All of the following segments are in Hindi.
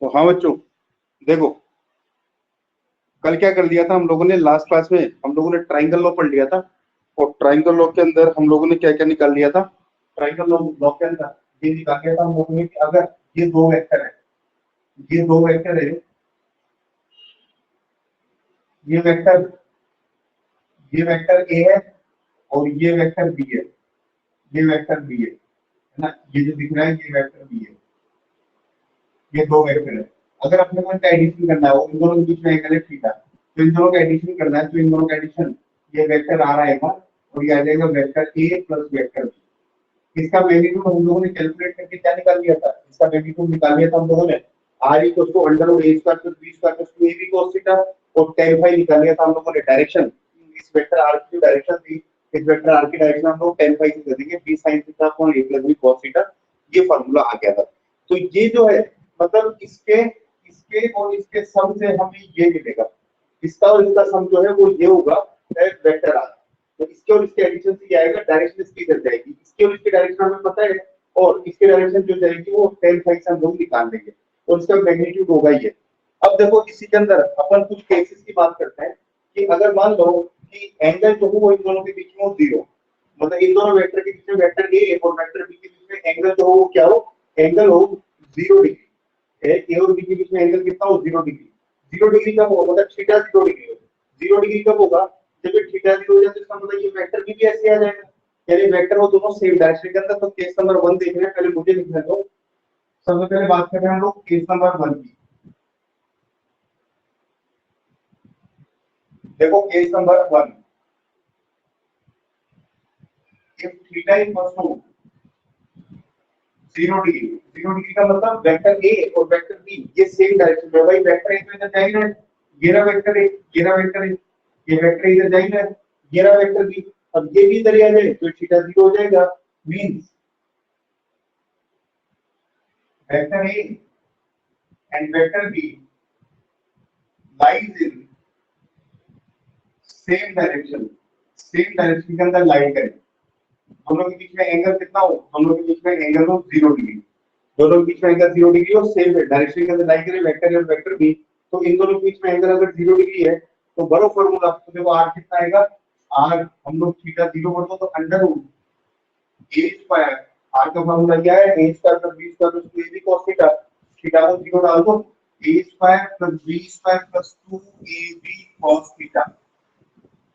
तो हाँ बच्चों, देखो कल क्या कर लिया था हम लोगों ने, लास्ट क्लास में हम लोगों ने ट्राइंगल लॉ पढ़ लिया था। और ट्राइंगल लॉ के अंदर हम लोगों ने क्या क्या निकाल लिया था। ट्राइंगल लॉ लॉ के अंदर ये निकाल लिया था हम लोगों ने कि अगर ये दो वेक्टर है, ये दो वेक्टर है, ये वेक्टर ये वेक्टर ए है और ये वेक्टर बी है, ये वेक्टर बी है ना, ये जो दिख रहा है ये वेक्टर बी है, ये दो वेक्टर है। अगर अपने को इनका एडिशन करना है, इन दोनों के बीच में एंगल है थीटा, तो इन दोनों का एडिशन करना है, तो इन दोनों का एडिशन ये वेक्टर आ आएगा और ये आ जाएगा vector A plus vector B. इसका मैग्नीट्यूड हम लोगों ने कैलकुलेट करके क्या निकाल लिया था, इसका मैग्नीट्यूड निकाल लिया था हम लोगों ने R equal to under root A square plus B square plus 2ab cos थीटा। और tan फाई निकाल लिया था हम लोगों ने डायरेक्शन, इस वेक्टर आर की डायरेक्शन थी, इस वेक्टर आर की डायरेक्शन हम लोग tan फाई से दे देंगे b sin theta upon a plus b cos theta. ये फार्मूला आ गया था। तो ये जो है मतलब इसके इसके और इसके सम से हमें ये मिलेगा, इसका और इसका सम जो है वो ये होगा वेक्टर आर। तो इसके और इसके एडिशन से ये आएगा, डायरेक्शन इसकी इधर जाएगी, इसके और इसके डायरेक्शन हमें पता है, और इसके डायरेक्शन जो जाएगी वो tan फाई से हम लोग निकाल लेंगे और इसका मैग्नीट्यूड होगा ये। अब देखो इसी के अंदर अपन कुछ केसेस की बात करते हैं कि अगर मान लो कि एंगल जो हो वो इन दोनों के बीच में हो जीरो, मतलब इन दोनों वेक्टर के बीच में वेक्टर ए और वेक्टर बी के बीच में एंगल जो हो वो क्या हो, एंगल हो 0 डिग्री। ए और बी के बीच में एंगल कितना हो 0 डिग्री। 0 डिग्री कब होगा, मतलब थीटा 0 डिग्री हो। 0 डिग्री कब होगा, जब ये थीटा 0 हो जाए तो इसका मतलब ये वेक्टर भी ऐसे आ जाएगा, यानी वेक्टर वो दोनों सेम डायरेक्शन के अंदर। तो केस नंबर 1 देख रहे हैं, पहले मुझे लिखने दो। सबसे पहले बात कर रहे हैं हम लोग केस नंबर 1 की। देखो case number 1, if theta equals to 0 degree, 0 degree का मतलब वेक्टर ए और वेक्टर बी ये सेम डायरेक्शन में, भाई वेक्टर ए तो इधर जाएगा, ये रहा वेक्टर ए, ये रहा वेक्टर ए, ये वेक्टर इधर जाएगा, ये रहा वेक्टर बी। अब ये भी इधर आ जाए तो थीटा 0 हो जाएगा। Means vector A and vector B lies in same direction के अंदर लाई करें। दोनों के बीच में एंगल कितना हो, दोनों के बीच में एंगल हो 0 डिग्री, दोनों के बीच में एंगल 0 डिग्री और सेम डायरेक्शन के अंदर लाई करें वेक्टर और वेक्टर बी। तो इन दोनों के बीच में एंगल अगर 0 डिग्री है तो बड़ो फार्मूला, तो देखो आर कितना आएगा, आर हम लोग थीटा 0 कर दो तो अंडर रूट ए स्क्वायर, आर का फार्मूला क्या है, a square plus B square plus 2ab cos theta. Theta को 0 डाल दो, a square plus B square plus 2ab cos theta.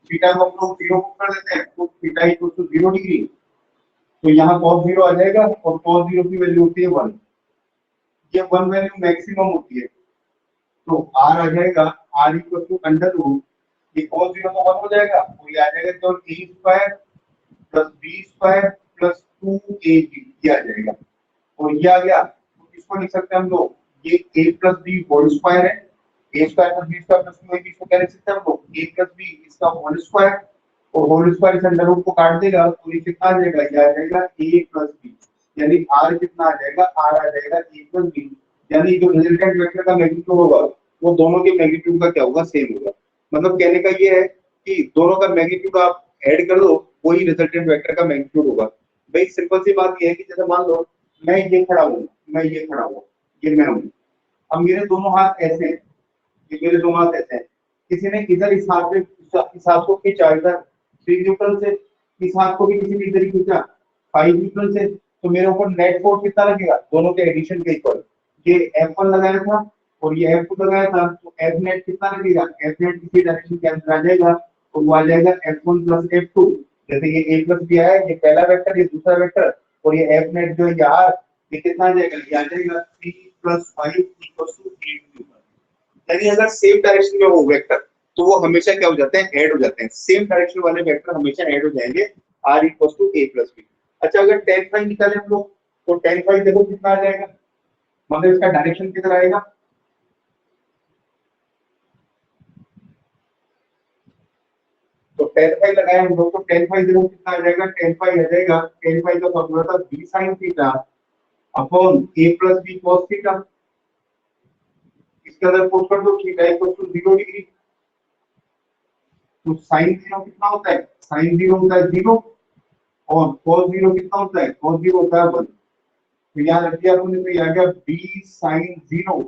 Theta को हम लोग 0 कर देते हैं तो थीटा इक्वल टू 0 डिग्री, तो यहाँ cos 0 आ जाएगा और cos 0 की वैल्यू होती है 1। ये 1 वैल्यू मैक्सिमम होती है, तो r आ जाएगा r equal to under root, ये cos 0 तो 1 हो जाएगा और ये आ जाएगा तो a square plus b square plus 2ab ये आ जाएगा। और ये आ गया तो इसको लिख सकते हैं हम लोग, ये a plus b whole square है, a square plus b square plus 2ab इसको क्या लिख सकते हैं हम लोग, a प्लस b इसका होल स्क्वायर, और होल स्क्वायर इस अंडर रूट को काट देगा तो ये कितना आ जाएगा, ये आ जाएगा a प्लस b, यानी r कितना आ जाएगा, r आ जाएगा a प्लस b, यानी जो रिजल्टेंट वेक्टर का मैग्नीट्यूड होगा वो दोनों के मैग्नीट्यूड का क्या होगा, सेम होगा। मतलब कहने का ये है कि दोनों का मैग्नीट्यूड आप ऐड कर दो वही रिजल्टेंट वेक्टर का मैग्नीट्यूड होगा। भाई सिंपल सी बात ये है कि जैसे मान लो मैं ये खड़ा हूँ, मैं ये खड़ा हूँ, ये मैं हूँ, अब मेरे दोनों हाथ ऐसे हैं, ये मेरे दोनों हाथ ऐसे हैं, किसी ने इधर इस हाथ को खींचा इधर 3 न्यूटन से, इस हाथ को भी किसी ने इधर ही खींचा 5 न्यूटन से, तो मेरे ऊपर नेट फोर्स कितना लगेगा, दोनों के एडिशन के इक्वल। ये F1 लगाया था और ये F2 लगाया था, तो F नेट कितना लगेगा, F नेट किसी डायरेक्शन के अंदर आ जाएगा तो वो आ जाएगा F1 प्लस F2। जैसे ये a प्लस b आया, ये पहला वेक्टर, ये दूसरा वेक्टर, और ये F नेट जो है यार ये कितना आ जाएगा, ये आ जाएगा 3 + 5 = 8 यानी अगर सेम डायरेक्शन में हो वेक्टर तो वो हमेशा क्या हो जाते हैं, ऐड हो जाते हैं। सेम डायरेक्शन वाले वेक्टर हमेशा ऐड हो जाएंगे, r = a + b। अच्छा अगर tan फाई निकालें हम लोग तो tan फाई देखो कितना आ जाएगा, मतलब इसका डायरेक्शन किधर आएगा, तो tan फाई लगाए हम लोग तो tan फाई देखो कितना आ जाएगा, tan फाई आ जाएगा, tan फाई का फॉर्मूला था b sin theta upon a + b cos theta. इसके अंदर पुट कर दो थीटा = 0 डिग्री, तो sin 0 कितना होता है, sin 0 होता है 0 और cos 0 कितना होता है, cos 0 होता है 1। तो यहाँ रख दिया आपने, तो ये आ गया b sin 0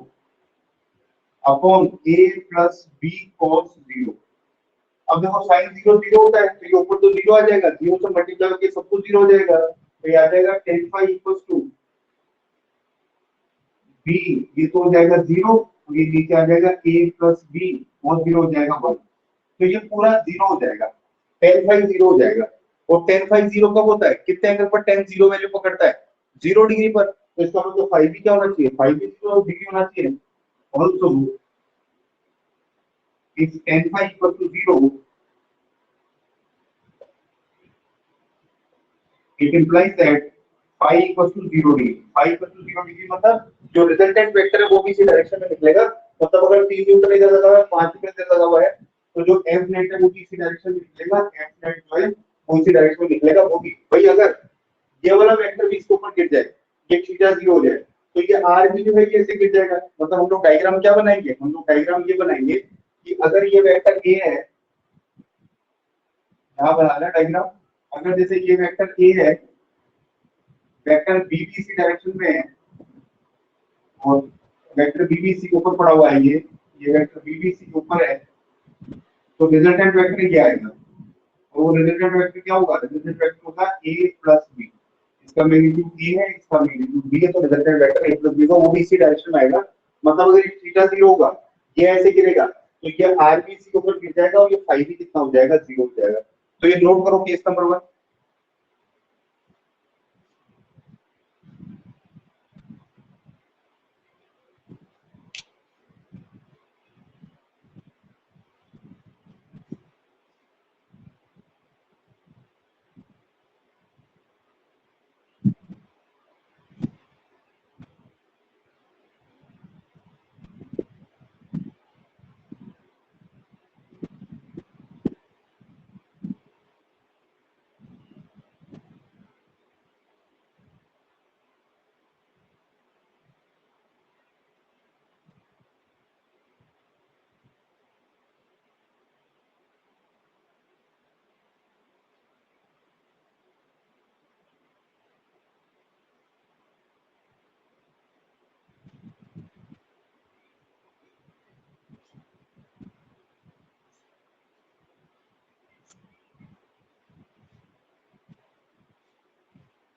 upon a plus B cos 0। अब देखो साइन 0 0 होता है, तो ये ऊपर तो 0 आ जाएगा, 0 से मल्टीप्लाई करके सब कुछ 0 हो जाएगा, तो ये आ जाएगा tan phi equals to b, ये तो हो जाएगा 0, और ये नीचे आ जाएगा a प्लस b और 0 हो जाएगा 1, तो ये पूरा 0 हो जाएगा, tan phi 0 हो जाएगा। और tan phi 0 कब होता है, कितने एंगल पर tan 0 वैल्यू पकड़ता है, 0 डिग्री पर, तो इसका मतलब phi भी क्या होना चाहिए, phi भी 0 डिग्री होना चाहिए। Also if tan phi equal to 0, it implies that phi equals to 0 degree। phi equals to 0 degree मतलब जो रिजल्टेंट वेक्टर है वो भी इसी डायरेक्शन में निकलेगा, मतलब अगर 3 न्यूटन इधर लगा हुआ है, 5 न्यूटन इधर लगा हुआ है, तो जो f नेट है वो भी इसी डायरेक्शन में निकलेगा, f नेट जो है वो इसी डायरेक्शन में निकलेगा। वो भी भाई अगर ये वाला वेक्टर भी इसके ऊपर गिर जाए, ये थीटा 0 हो जाए, तो ये r भी जो है ये ऐसे गिर जाएगा। मतलब हम लोग डायग्राम क्या बनाएंगे, हम लोग डायग्राम ये बनाएंगे कि अगर ये वेक्टर a है, यहां बनाना डायग्राम, अगर जैसे ये वेक्टर a है, वेक्टर b भी इसी डायरेक्शन में है, और वेक्टर b भी इसी के ऊपर पड़ा हुआ है, ये वेक्टर b भी इसी के ऊपर है, तो रिजल्टेंट वेक्टर ये आएगा। और वो रिजल्टेंट वेक्टर क्या होगा, रिजल्टेंट वेक्टर होगा a प्लस b, इसका मैग्नीट्यूड a है, इसका मैग्नीट्यूड b है, तो resultant vector a plus b का वो भी इसी डायरेक्शन में आएगा। मतलब अगर ये थीटा 0 होगा, ये ऐसे गिरेगा, तो ये r भी इसी के ऊपर गिर जाएगा, और ये phi भी कितना हो जाएगा, 0 हो जाएगा। तो ये नोट करो केस नंबर 1।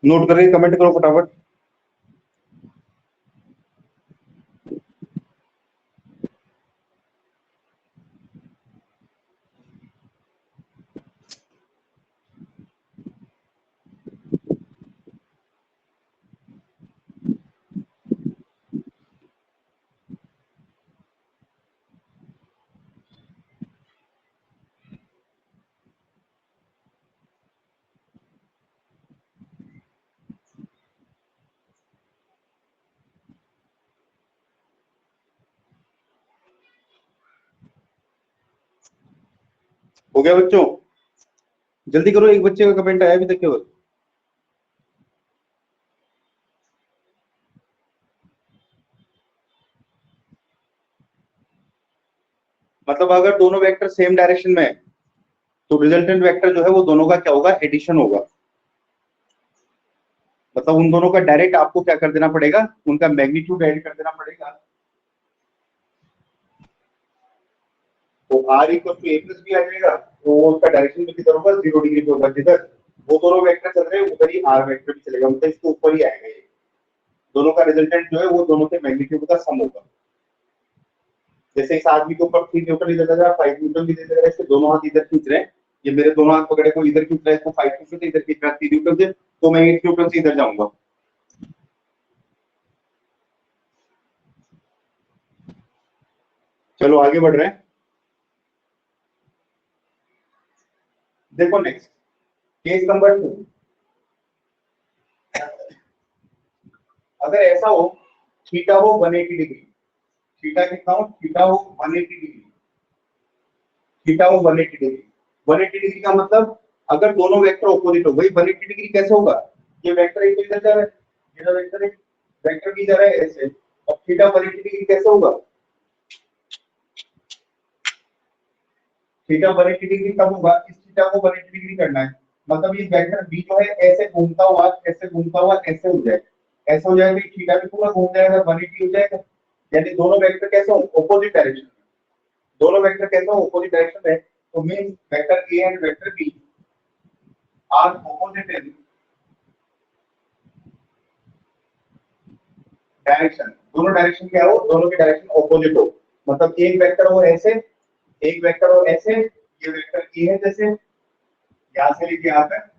नोट करके कमेंट करो फटाफट। हो गया बच्चों, जल्दी करो, एक बच्चे का कमेंट आया अभी तक केवल। मतलब अगर दोनों वेक्टर सेम डायरेक्शन में है, तो रिजल्टेंट वेक्टर जो है वो दोनों का क्या होगा, एडिशन होगा। मतलब उन दोनों का डायरेक्ट आपको क्या कर देना पड़ेगा, उनका मैग्नीट्यूड ऐड कर देना पड़ेगा। तो r equal to a plus b आ जाएगा, तो वो उसका डायरेक्शन भी किधर होगा, 0 डिग्री पे होगा, जिधर वो दोनों वेक्टर चल रहे हैं उधर ही r वेक्टर भी चलेगा, मतलब इसके ऊपर ही आएगा। ये दोनों का रिजल्टेंट जो है वो दोनों के मैग्नीट्यूड का सम होगा। जैसे इस आदमी के ऊपर 3 न्यूटन इधर लगा, 5 न्यूटन भी इधर लगा, इसके दोनों हाथ इधर खींच रहे हैं, ये मेरे दोनों हाथ पकड़े को इधर खींच रहा है, इसको 5 न्यूटन से इधर खींच रहा है 3 न्यूटन से, तो मैं 8 न्यूटन से इधर जाऊंगा। चलो आगे बढ़ रहे हैं। देखो नेक्स्ट केस नंबर 2। अगर ऐसा हो, थीटा हो 180 डिग्री, थीटा कितना हो, थीटा हो 180 डिग्री, थीटा हो 180 डिग्री। 180 डिग्री का मतलब अगर दोनों वेक्टर ऑपोजिट हो, वही 180 डिग्री कैसे होगा, ये वेक्टर एक इधर जा रहा है, ये वेक्टर एक वेक्टर भी जा रहा है ऐसे, अब थीटा 180 डिग्री कैसे होगा, थीटा 180 डिग्री कब होगा, इस थीटा को 180 डिग्री करना है, मतलब ये वेक्टर बी जो है ऐसे घूमता हुआ, ऐसे घूमता हुआ ऐसे हो जाए, ऐसे हो जाएगा, थीटा भी पूरा घूम जाएगा, 180 हो जाएगा। यानी दोनों वेक्टर कैसे हो, ऑपोजिट डायरेक्शन में, दोनों वेक्टर कैसे हो, ऑपोजिट डायरेक्शन में, तो means vector A and vector B are opposite in direction, दोनों डायरेक्शन क्या हो, दोनों की डायरेक्शन ऑपोजिट हो, मतलब एक वेक्टर हो ऐसे, एक वेक्टर हो ऐसे, ये वेक्टर ए है जैसे यहां से लेके यहाँ तक,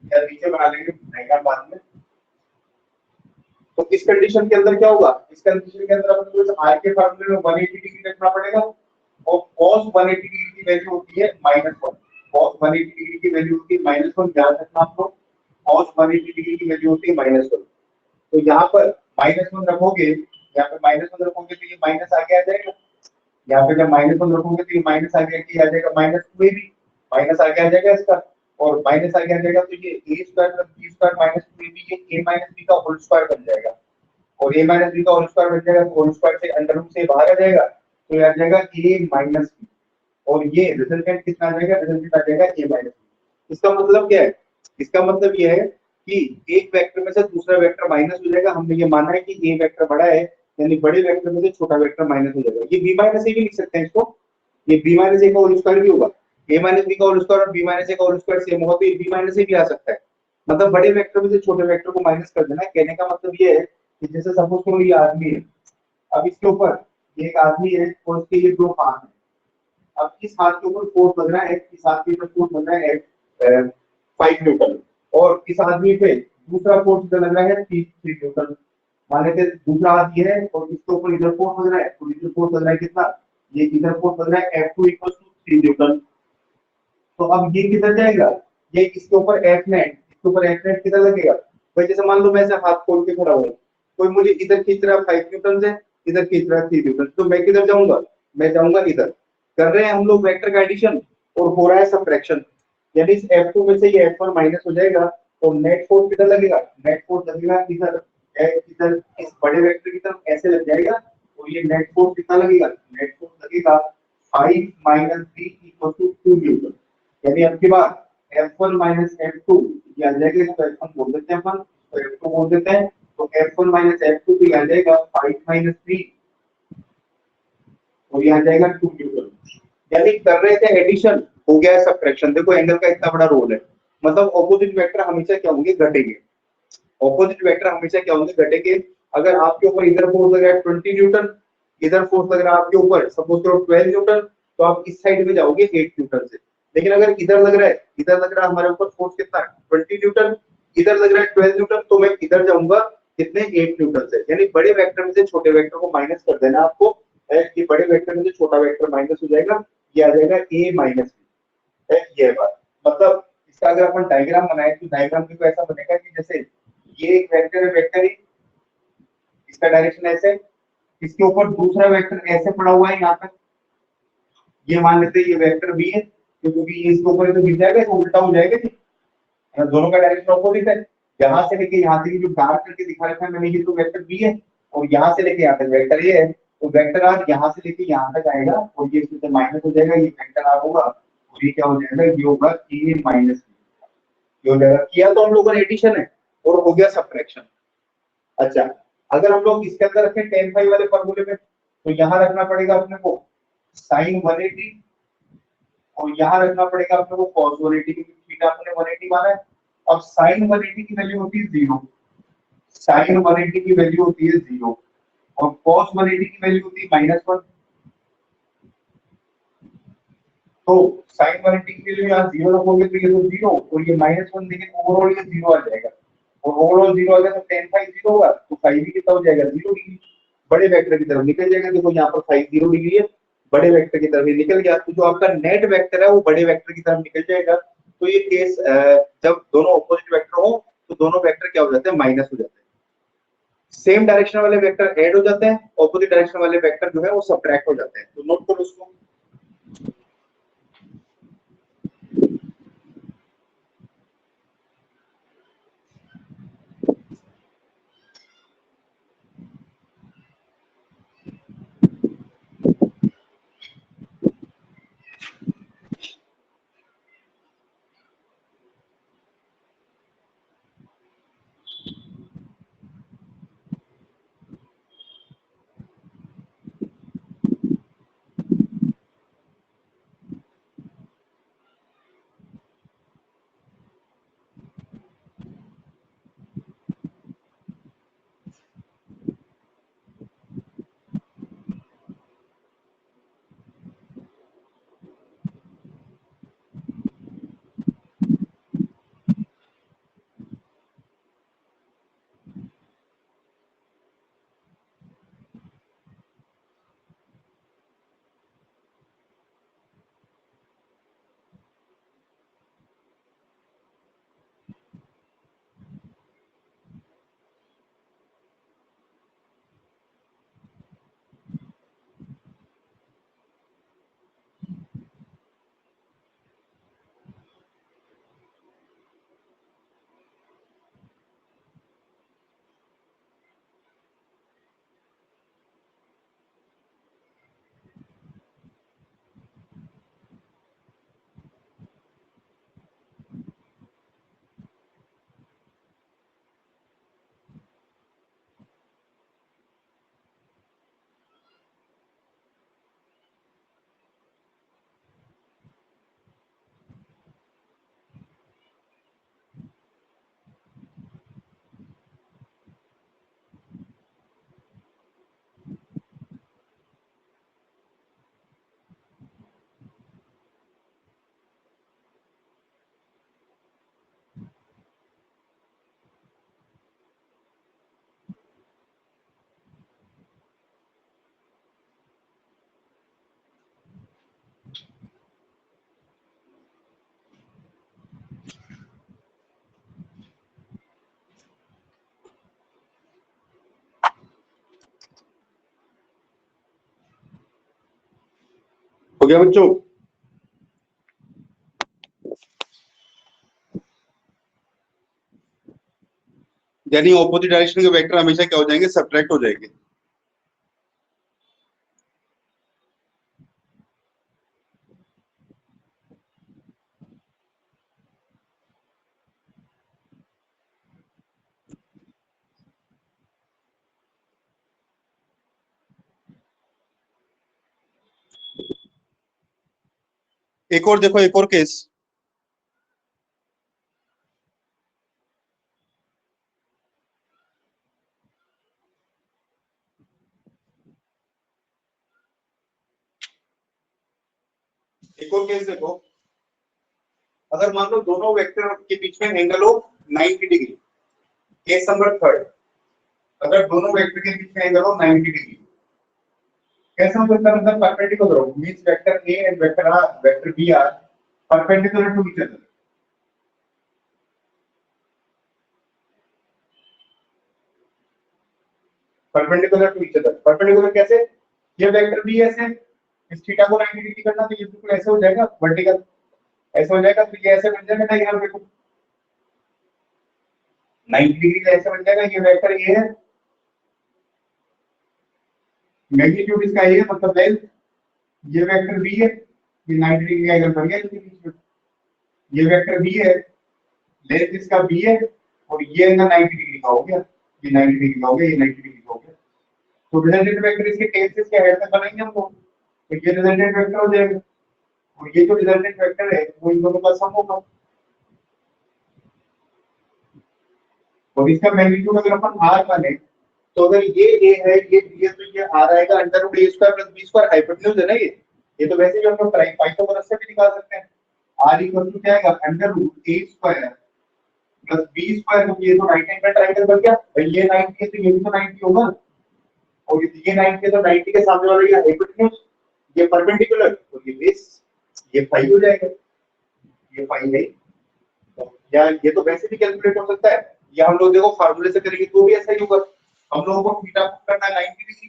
या नीचे बना लेंगे डायग्राम बाद में। तो इस कंडीशन के अंदर क्या होगा, इस कंडीशन के अंदर अपन को आर के फार्मूले में 180 डिग्री रखना पड़ेगा, और cos 180 डिग्री की वैल्यू होती है -1, cos 180 डिग्री की वैल्यू होती है -1, याद रखना आपको, cos 180 डिग्री की वैल्यू होती है -1। तो यहाँ पर -1 रखोगे, यहाँ पे -1 रखोगे तो ये माइनस आगे आ जाएगा, यहाँ पे जब -1 रखोगे तो ये माइनस आगे आ जाएगा, -2 भी माइनस आगे आ जाएगा इसका, और माइनस आगे आ जाएगा तो ये a square plus b square minus 2ab ये a माइनस b का होल स्क्वायर बन जाएगा, और a माइनस b का होल स्क्वायर बन जाएगा, होल स्क्वायर से अंडर रूट से बाहर आ जाएगा, तो ये आ जाएगा a माइनस b, और ये रिजल्टेंट कितना आ जाएगा, रिजल्टेंट आ जाएगा a माइनस b। इसका मतलब क्या है, इसका मतलब ये है कि एक वेक्टर में से दूसरा वेक्टर माइनस हो जाएगा, हमने ये माना है कि a वेक्टर बड़ा है, यानी बड़े वेक्टर में से छोटा वेक्टर माइनस हो जाएगा, ये b माइनस a भी लिख सकते हैं इसको, ये b माइनस a का होल स्क्वायर भी होगा, a माइनस b का होल स्क्वायर और b माइनस a का होल स्क्वायर सेम होगा तो ये b माइनस a भी आ सकता है, मतलब बड़े वेक्टर में से छोटे वेक्टर को माइनस कर देना। कहने का मतलब ये है कि जैसे सपोज करो ये आदमी है, अब इसके ऊपर ये एक आदमी है और इसके ये दो हाथ है, अब इस हाथ के ऊपर फोर्स लग रहा है, इस हाथ के ऊपर फोर्स लग रहा है 5 न्यूटन, और इस आदमी पे दूसरा फोर्स लग रहा है 3 न्यूटन, मान लेते हैं दूसरा हाथ ये है और इसके ऊपर इधर फोर्स लग रहा है, तो इधर फोर्स लग रहा है कितना, ये इधर फोर्स लग रहा है F2 = 3 न्यूटन। तो अब ये किधर जाएगा, ये इसके ऊपर F नेट, इसके ऊपर F नेट किधर लगेगा, भाई जैसे मान लो मैं ऐसे हाथ खोल के खड़ा हूं, कोई मुझे इधर खींच रहा है 5 न्यूटन से, इधर खींच रहा है 3 न्यूटन, तो मैं किधर जाऊंगा, मैं जाऊंगा इधर। कर रहे हैं हम लोग वेक्टर का एडिशन और हो रहा है सबट्रैक्शन, यानी इस F2 में से ये F1 माइनस हो जाएगा, तो नेट फोर्स किधर लगेगा, नेट फोर्स लगेगा इधर, इधर इस बड़े वेक्टर की तरफ ऐसे लग जाएगा, और ये नेट फोर्स कितना लगेगा, नेट फोर्स लगेगा 5 - 3 = 2 न्यूटन, यानी अब की बार F1 - F2 ये आ जाएगा, इसको F1 बोल देते हैं अपन, तो F2 बोल देते हैं, तो F1 - F2 तो ये आ जाएगा 5 - 3, और ये आ जाएगा 2 न्यूटन, यानी कर रहे थे एडिशन, हो गया है सबट्रैक्शन। देखो एंगल का इतना बड़ा रोल है, मतलब ऑपोजिट वेक्टर हमेशा क्या होंगे, घटेंगे, ऑपोजिट वेक्टर हमेशा क्या होंगे, घटेंगे। अगर आपके ऊपर इधर फोर्स लग रहा है 20 न्यूटन, इधर फोर्स लग रहा है आपके ऊपर सपोज करो 12 न्यूटन, तो आप इस साइड में जाओगे 8 न्यूटन से, लेकिन अगर इधर लग रहा है, इधर लग रहा है हमारे ऊपर फोर्स कितना, 20 न्यूटन, इधर लग रहा है 12 न्यूटन, तो मैं इधर जाऊंगा कितने, 8 न्यूटन से, यानी बड़े वेक्टर में से छोटे वेक्टर को माइनस कर देना आपको, कि बड़े वेक्टर में से छोटा वेक्टर माइनस हो जाएगा, ये आ जाएगा a माइनस b, ये बात, मतलब इसका अगर अपन डायग्राम बनाए तो डायग्राम भी तो ऐसा बनेगा कि जैसे ये एक वेक्टर है, वेक्टर ही इसका डायरेक्शन ऐसे, इसके ऊपर दूसरा वेक्टर ऐसे पड़ा हुआ है यहाँ पे, ये मान लेते हैं ये वेक्टर बी है, क्योंकि ये इसके ऊपर है तो गिर जाएगा, तो उल्टा हो जाएगा जी, दोनों का डायरेक्शन ऑपोजिट है, यहाँ से लेके यहाँ तक जो डार्क करके दिखा रखा है मैंने, ये तो वेक्टर बी है, और यहाँ से लेके यहाँ तक वेक्टर ये है, तो वेक्टर आर यहाँ से लेके यहाँ तक आएगा, और ये इसमें से माइनस हो जाएगा, ये वेक्टर आर होगा, और ये क्या हो जाएगा, ये होगा a माइनस बी, ये हो जाएगा। किया तो हम लोगों ने एडिशन है और हो गया सबट्रैक्शन। अच्छा, अगर हम लोग इसके अंदर रखें tan फाई वाले फॉर्मूले में, तो यहाँ रखना पड़ेगा अपने को sin 180, और यहाँ रखना पड़ेगा अपने को cos 180, क्योंकि थीटा अपने 180 माना है। अब sin 180 की वैल्यू होती है 0, sin 180 की वैल्यू होती है 0, और cos 180 की वैल्यू होती है -1, तो sin 180 की वैल्यू यहाँ 0 रखोगे तो ये तो 0, और ये -1, लेकिन ओवरऑल ये 0 आ जाएगा, और ओवरऑल 0 आ गया तो tan फाई 0 होगा, तो फाई भी कितना हो जाएगा, 0 डिग्री, बड़े वेक्टर की तरफ निकल जाएगा। देखो यहाँ पर फाई 0 डिग्री है, बड़े वेक्टर की तरफ ही निकल गया, तो जो आपका नेट वेक्टर है वो बड़े वेक्टर की तरफ निकल जाएगा। तो ये केस जब दोनों ऑपोजिट वेक्टर हो तो दोनों वेक्टर क्या हो जाते हैं, माइनस हो जाते हैं, सेम डायरेक्शन वाले वेक्टर ऐड हो जाते हैं, ऑपोजिट डायरेक्शन वाले वेक्टर जो है वो सबट्रैक्ट हो जाते हैं। तो नोट करो उसको। गया बच्चों? यानी ऑपोजिट डायरेक्शन के वेक्टर हमेशा क्या हो जाएंगे? सब्ट्रैक्ट हो जाएंगे। एक और देखो, एक और केस। एक और केस देखो, अगर मान लो दोनों वेक्टर के बीच में एंगल हो 90 डिग्री। केस नंबर थर्ड, अगर दोनों वेक्टर के बीच में एंगल हो 90 डिग्री, कैसे हम मतलब परपेंडिकुलर हो, means vector A and vector B are perpendicular to each other. Perpendicular to each other, perpendicular कैसे? ये वेक्टर बी ऐसे, इस थीटा को 90 डिग्री करना, तो ये बिल्कुल ऐसे हो जाएगा वर्टिकल, ऐसे हो जाएगा, तो ये ऐसे बन जाएगा डायग्राम। देखो 90 डिग्री का ऐसे बन जाएगा, ये वेक्टर ए है, मैग्नीट्यूड इसका ए है, मतलब लेंथ, ये वेक्टर बी है, ये 90 डिग्री का एंगल बन गया इसके बीच में। ये वेक्टर बी है, लेंथ इसका बी है, और ये एंगल 90 डिग्री का हो गया, ये 90 डिग्री का हो गया, ये 90 डिग्री का हो गया। तो रिजल्टेंट वेक्टर इसके टेल से इसके हेड तक बनाएंगे हम लोग, तो ये रिजल्टेंट वेक्टर हो जाएगा, और ये जो रिजल्टेंट वेक्टर है वो इन दोनों का सम होगा। और इसका मैग्नीट्यूड अगर अपन r माने, तो अगर ये a है, ये b है, तो ये r आएगा under root a square plus b square, hypotenuse है ना ये तो वैसे भी हम लोग पाइथागोरस से भी निकाल सकते हैं। r इक्वल टू क्या आएगा? Under root a square plus b square, तो ये तो राइट एंगल ट्रायंगल बन गया भाई। ये 90 है तो ये भी तो 90 होगा, और ये 90 है तो 90 के सामने वाला ये हाइपोटेन्यूज, ये परपेंडिकुलर, तो ये बेस, ये फाई हो जाएगा, ये फाई है। या ये तो वैसे भी कैलकुलेट हो सकता है, या हम लोग देखो फार्मूले से करेंगे तो भी ऐसा ही होगा। हम लोगों को थीटा करना है 90 डिग्री,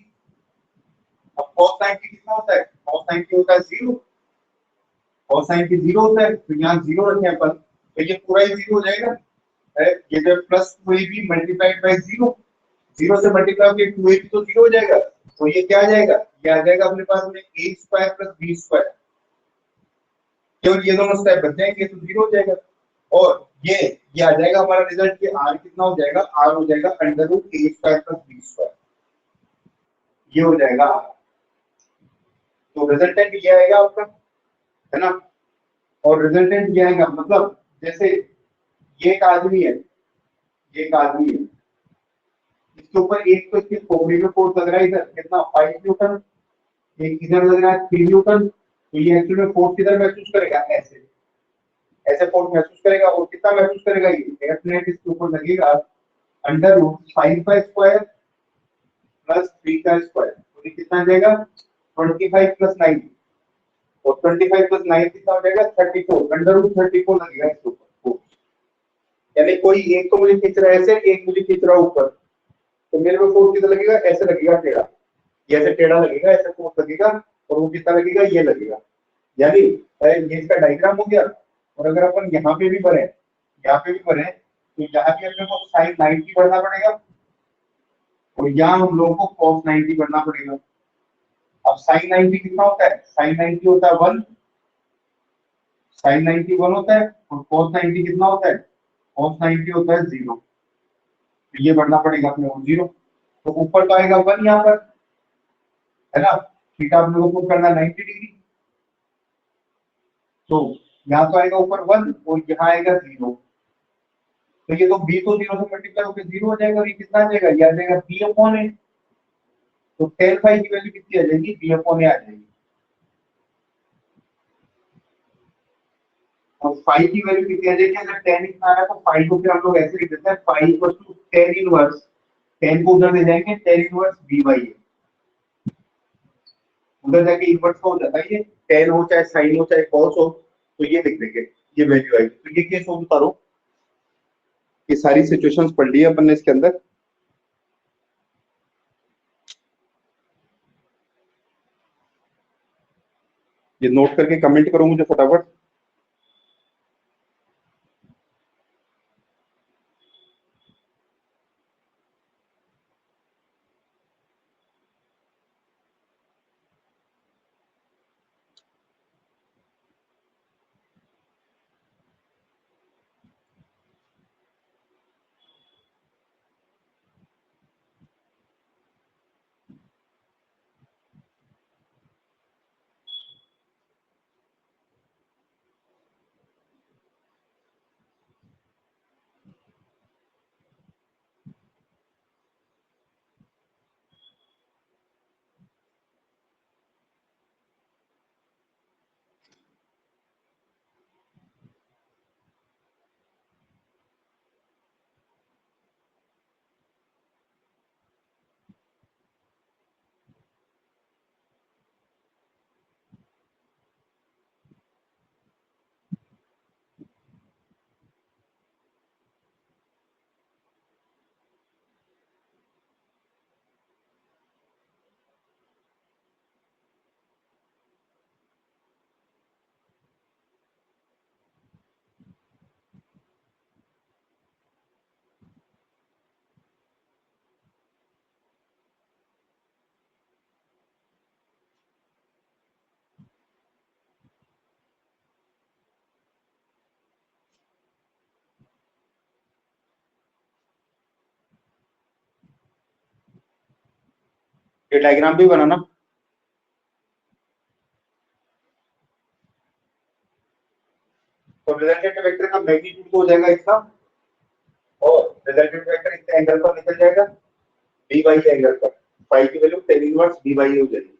अब cos 90 कितना होता है? cos 90 होता है 0, cos 90 0 होता है, तो यहाँ 0 रखें अपन, तो ये पूरा ही 0 हो जाएगा। ये जो प्लस 2ab मल्टीप्लाइड बाय 0, 0 से मल्टीप्लाई होकर 2ab तो 0 हो जाएगा, तो ये क्या आ जाएगा? ये आ जाएगा अपने पास में a square plus b square, केवल ये दोनों स्टेप बच जाएंगे तो 0 हो जाएगा। और ये आ जाएगा हमारा रिजल्ट, कि r कितना हो जाएगा? r हो जाएगा under root a square plus b square, ये हो जाएगा r। तो रिजल्टेंट ये आएगा आपका, है ना? और रिजल्टेंट ये आएगा, मतलब जैसे ये एक आदमी है, ये एक आदमी है, इसके ऊपर एक तो इसके खोपड़ी में फोर्स लग रहा है, इधर कितना 5 न्यूटन, एक इधर लग रहा है 3 न्यूटन, तो ये एक्चुअली में फोर्स किधर महसूस करेगा? ऐसे ऐसे फोर्स महसूस करेगा, और कितना महसूस करेगा? ये एफ नेट इसके ऊपर लगेगा अंडर रूट 5 का स्क्वायर प्लस 3 का स्क्वायर, तो ये कितना आ जाएगा? 25 प्लस 9, और 25 प्लस 9 कितना हो जाएगा? 34, अंडर रूट 34 लगेगा इसके ऊपर फोर्स। यानी कोई एक तो मुझे खींच रहा है ऐसे, एक मुझे खींच रहा है ऊपर, तो मेरे को फोर्स कितना लगेगा? ऐसे लगेगा टेढ़ा, ये ऐसे टेढ़ा लगेगा, ऐसे फोर्स लगेगा, और वो कितना लगेगा? ये लगेगा। यानी ये इसका डायग्राम हो गया। और अगर अपन यहाँ पे भी बढ़े, यहाँ पे भी बढ़े, तो यहाँ भी अपने को साइन 90 बढ़ना पड़ेगा, और यहाँ हम लोगों को कॉस 90 बढ़ना पड़ेगा। अब साइन 90 कितना होता है? साइन 90 होता है 1, साइन 90 1 होता है, और कॉस 90 कितना होता है? कॉस 90 होता है 0, तो ये बढ़ना पड़ेगा अपने को 0। तो ऊपर तो आएगा 1 यहाँ पर, है ना? थीटा अपने को पुट करना 90 डिग्री, तो यहाँ तो आएगा ऊपर 1, और यहाँ आएगा 0, तो ये तो b तो 0 से मल्टीप्लाई होकर 0 हो जाएगा, और ये कितना आ जाएगा? ये आ जाएगा b अपॉन a। तो tan फाई की वैल्यू कितनी आ जाएगी? b अपॉन a आ जाएगी। और फाई की वैल्यू कितनी आ जाएगी? अगर tan इतना आया तो फाई को फिर हम लोग ऐसे लिख देते हैं, phi equal to tan inverse, tan को उधर ले जाएंगे, tan inverse b by a, उधर जाके इनवर्स का हो जाता है ये, tan हो चाहे sin हो चाहे cos हो, तो ये लिख देंगे, ये वैल्यू आएगी। तो ये केस हो बता रहा हूं, ये सारी सिचुएशंस पढ़ ली है अपन ने इसके अंदर। ये नोट करके कमेंट करो मुझे फटाफट। ये डायग्राम भी बनाना। तो रिजल्टेंट वेक्टर का मैग्नीट्यूड तो हो जाएगा इसका, और रिजल्टेंट वेक्टर इस एंगल पर निकल जाएगा बी बाई एंगल पर, फाई की value tan inverse B by हो जाएगी।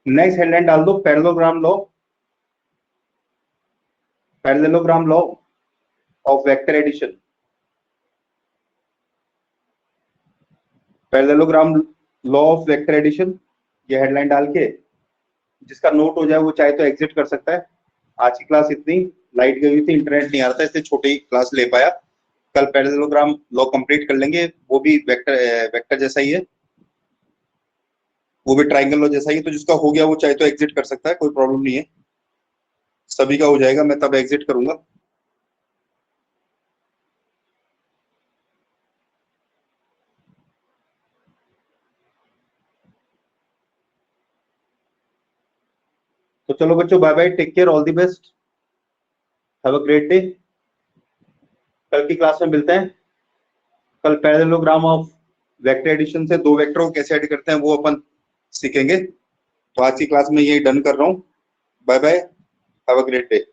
नेक्स्ट हेडलाइन डाल दो parallelogram law of vector addition. Parallelogram law of vector addition, ये हेडलाइन डाल के जिसका नोट हो जाए वो चाहे तो एग्जिट कर सकता है। आज की क्लास इतनी, लाइट गई हुई थी, इंटरनेट नहीं आ रहा था, इसलिए छोटी क्लास ले पाया। कल पैरेललोग्राम लॉ कंप्लीट कर लेंगे, वो भी वेक्टर जैसा ही है, वो भी ट्राइंगल लॉ जैसा ही है। तो जिसका हो गया वो चाहे तो एग्जिट कर सकता है, कोई प्रॉब्लम नहीं है। सभी का हो जाएगा, मैं तब एग्जिट करूंगा। तो चलो बच्चों, bye bye, take care, all the best, have a great day. कल की क्लास में मिलते हैं। कल पैरेललोग्राम ऑफ वेक्टर एडिशन से दो वेक्टर को कैसे ऐड करते हैं वो अपन सीखेंगे। तो आज की क्लास में यही डन कर रहा हूँ। Bye bye, have a great day.